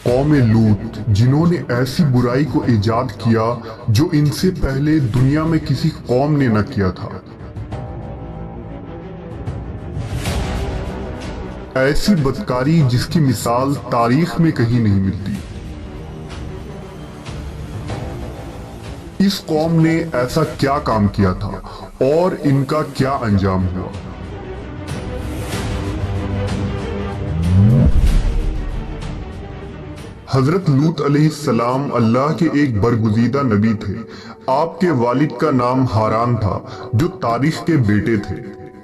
قوم لوط جنہوں نے ایسی برائی کو ایجاد کیا جو ان سے پہلے دنیا میں کسی قوم نے نہ کیا تھا، ایسی بدکاری جس کی مثال تاریخ میں کہیں نہیں ملتی۔ اس قوم نے ایسا کیا کام کیا تھا اور ان کا کیا انجام ہوا؟ حضرت لوط علیہ السلام اللہ کے ایک برگزیدہ نبی تھے۔ آپ کے والد کا نام ہاران تھا جو تاریخ کے بیٹے تھے۔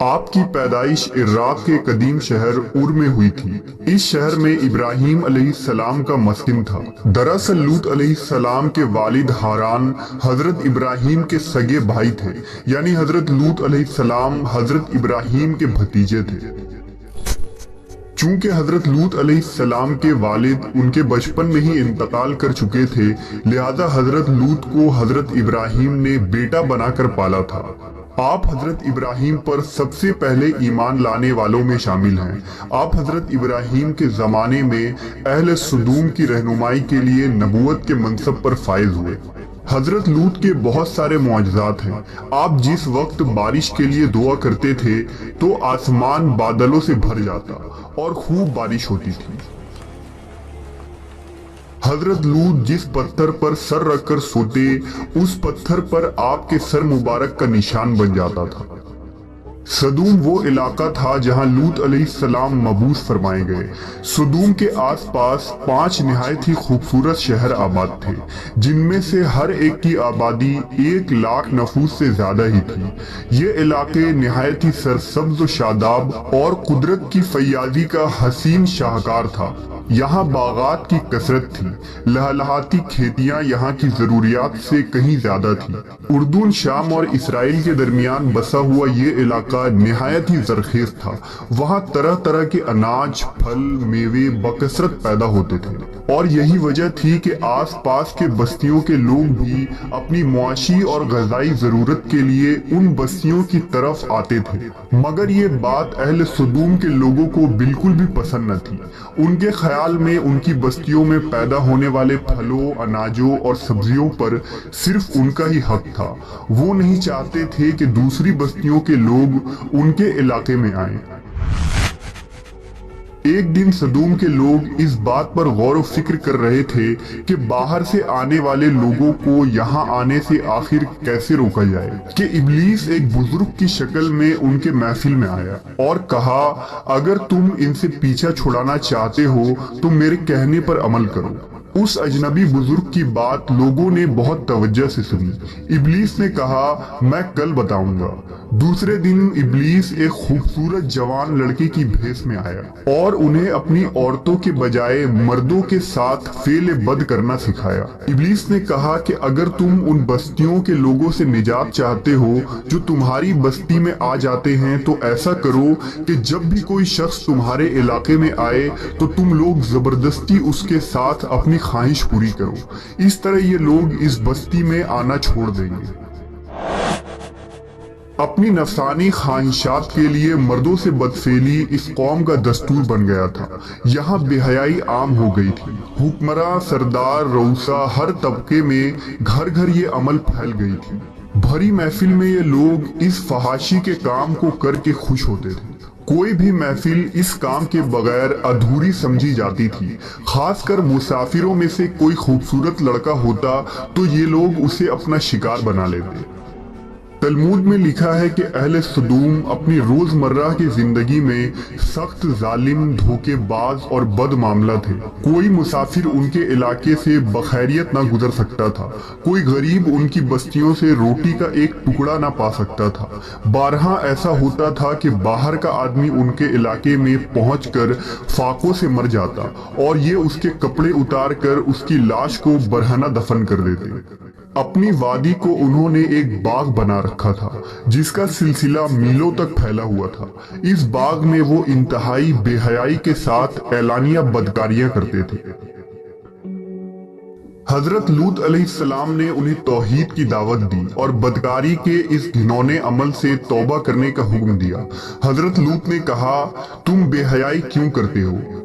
آپ کی پیدائش عراق کے قدیم شہر اور میں ہوئی تھی۔ اس شہر میں ابراہیم علیہ السلام کا مسکن تھا۔ دراصل لوط علیہ السلام کے والد ہاران حضرت ابراہیم کے سگے بھائی تھے، یعنی حضرت لوط علیہ السلام حضرت ابراہیم کے بھتیجے تھے۔ چونکہ حضرت لوط علیہ السلام کے والد ان کے بچپن میں ہی انتقال کر چکے تھے، لہذا حضرت لوط کو حضرت ابراہیم نے بیٹا بنا کر پالا تھا۔ آپ حضرت ابراہیم پر سب سے پہلے ایمان لانے والوں میں شامل ہیں۔ آپ حضرت ابراہیم کے زمانے میں اہل سدوم کی رہنمائی کے لیے نبوت کے منصب پر فائز ہوئے۔ حضرت لوط کے بہت سارے معجزات ہیں۔ آپ جس وقت بارش کے لیے دعا کرتے تھے تو آسمان بادلوں سے بھر جاتا اور خوب بارش ہوتی تھی۔ حضرت لوط جس پتھر پر سر رکھ کر سوتے، اس پتھر پر آپ کے سر مبارک کا نشان بن جاتا تھا۔ سدوم وہ علاقہ تھا جہاں لوط علیہ السلام مبعوث فرمائے گئے۔ سدوم کے آس پاس 5 نہایت ہی خوبصورت شہر آباد تھے، جن میں سے ہر ایک کی آبادی 1,00,000 نفوس سے زیادہ ہی تھی۔ یہ علاقے نہایت ہی سرسبز و شاداب اور قدرت کی فیاضی کا حسین شاہکار تھا۔ یہاں باغات کی کثرت تھی، لہلہاتی کھیتیاں یہاں کی ضروریات سے کہیں زیادہ تھی۔ اردن، شام اور اسرائیل کے درمیان بسا ہوا یہ علاقہ نہایت ہی زرخیز تھا۔ وہاں طرح طرح کے اناج، پھل، میوے بکثرت پیدا ہوتے تھے، اور یہی وجہ تھی کہ آس پاس کے بستیوں کے لوگ بھی اپنی معاشی اور غذائی ضرورت کے لیے ان بستیوں کی طرف آتے تھے۔ مگر یہ بات اہل سدوم کے لوگوں کو بالکل بھی پسند نہ تھی۔ ان کے خیال میں ان کی بستیوں میں پیدا ہونے والے پھلوں، اناجوں اور سبزیوں پر صرف ان کا ہی حق تھا۔ وہ نہیں چاہتے تھے کہ دوسری بستیوں کے لوگ ان کے علاقے میں آئیں۔ ایک دن سدوم کے لوگ اس بات پر غور و فکر کر رہے تھے کہ باہر سے آنے والے لوگوں کو یہاں آنے سے آخر کیسے روکا جائے، کہ ابلیس ایک بزرگ کی شکل میں ان کے محفل میں آیا اور کہا، اگر تم ان سے پیچھا چھڑانا چاہتے ہو تو میرے کہنے پر عمل کرو۔ اس اجنبی بزرگ کی بات لوگوں نے بہت توجہ سے سنی۔ ابلیس نے کہا، میں کل بتاؤں گا۔ دوسرے دن ابلیس ایک خوبصورت جوان لڑکی کی بھیس میں آیا اور انہیں اپنی عورتوں کے بجائے مردوں کے ساتھ فعل بد کرنا سکھایا۔ ابلیس نے کہا کہ اگر تم ان بستیوں کے لوگوں سے نجات چاہتے ہو جو تمہاری بستی میں آ جاتے ہیں تو ایسا کرو کہ جب بھی کوئی شخص تمہارے علاقے میں آئے تو تم لوگ زبردستی اس کے ساتھ اپنی خواہش پوری کرو۔ اس طرح یہ لوگ اس بستی میں آنا چھوڑ دیں گے۔ اپنی نفسانی خواہشات کے لیے مردوں سے بدفعلی اس قوم کا دستور بن گیا تھا۔ یہاں بے حیائی عام ہو گئی تھی۔ حکمراں، سردار، رؤسا، ہر طبقے میں گھر گھر یہ عمل پھیل گئی تھی۔ بھری محفل میں یہ لوگ اس فحاشی کے کام کو کر کے خوش ہوتے تھے۔ کوئی بھی محفل اس کام کے بغیر ادھوری سمجھی جاتی تھی۔ خاص کر مسافروں میں سے کوئی خوبصورت لڑکا ہوتا تو یہ لوگ اسے اپنا شکار بنا لیتے۔ تلمود میں لکھا ہے کہ اہل سدوم اپنی روزمرہ کی زندگی میں سخت ظالم، دھوکے باز اور بد معاملہ تھے۔ کوئی مسافر ان کے علاقے سے بخیریت نہ گزر سکتا تھا۔ کوئی غریب ان کی بستیوں سے روٹی کا ایک ٹکڑا نہ پا سکتا تھا۔ بارہا ایسا ہوتا تھا کہ باہر کا آدمی ان کے علاقے میں پہنچ کر فاقوں سے مر جاتا اور یہ اس کے کپڑے اتار کر اس کی لاش کو برہنہ دفن کر دیتے۔ اپنی وادی کو انہوں نے ایک باغ بنا رکھا تھا جس کا سلسلہ میلوں تک پھیلا ہوا تھا۔ اس باغ میں وہ انتہائی بے حیائی کے ساتھ اعلانیہ بدکاریاں کرتے تھے۔ حضرت لوط علیہ السلام نے انہیں توحید کی دعوت دی اور بدکاری کے اس گھنونے عمل سے توبہ کرنے کا حکم دیا۔ حضرت لوط نے کہا، تم بے حیائی کیوں کرتے ہو؟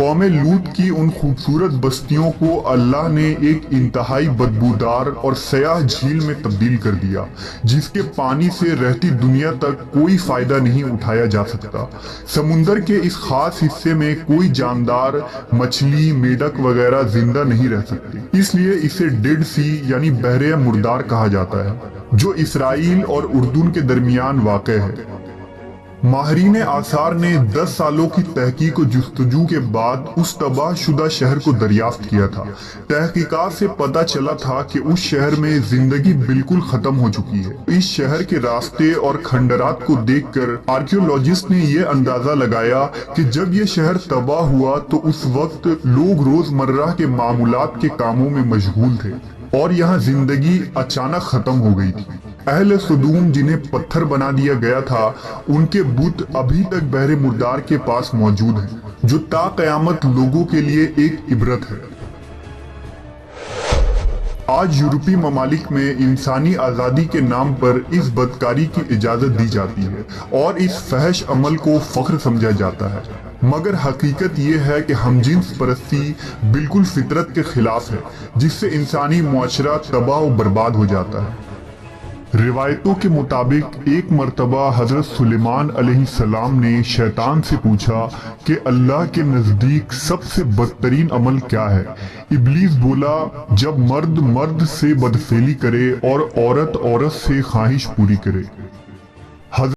قوم لوط کی ان خوبصورت بستیوں کو اللہ نے ایک انتہائی بدبودار اور سیاہ جھیل میں تبدیل کر دیا، جس کے پانی سے رہتی دنیا تک کوئی فائدہ نہیں اٹھایا جا سکتا۔ سمندر کے اس خاص حصے میں کوئی جاندار، مچھلی، میڈک وغیرہ زندہ نہیں رہ سکتے، اس لیے اسے ڈیڈ سی یعنی بحر مردار کہا جاتا ہے، جو اسرائیل اور اردن کے درمیان واقع ہے۔ ماہرین آثار نے 10 سالوں کی تحقیق و جستجو کے بعد اس تباہ شدہ شہر کو دریافت کیا تھا۔ تحقیقات سے پتہ چلا تھا کہ اس شہر میں زندگی بالکل ختم ہو چکی ہے۔ اس شہر کے راستے اور کھنڈرات کو دیکھ کر آرکیولوجسٹ نے یہ اندازہ لگایا کہ جب یہ شہر تباہ ہوا تو اس وقت لوگ روزمرہ کے معمولات کے کاموں میں مشغول تھے اور یہاں زندگی اچانک ختم ہو گئی تھی۔ اہل سدوم جنہیں پتھر بنا دیا گیا تھا، ان کے بت ابھی تک بحر مردار کے پاس موجود ہیں، جو تا قیامت لوگوں کے لیے ایک عبرت ہے۔ آج یورپی ممالک میں انسانی آزادی کے نام پر اس بدکاری کی اجازت دی جاتی ہے اور اس فحش عمل کو فخر سمجھا جاتا ہے، مگر حقیقت یہ ہے کہ ہم جنس پرستی بالکل فطرت کے خلاف ہے، جس سے انسانی معاشرہ تباہ و برباد ہو جاتا ہے۔ روایتوں کے مطابق ایک مرتبہ حضرت سلیمان علیہ السلام نے شیطان سے پوچھا کہ اللہ کے نزدیک سب سے بدترین عمل کیا ہے؟ ابلیس بولا، جب مرد مرد سے بدفعلی کرے اور عورت عورت سے خواہش پوری کرے۔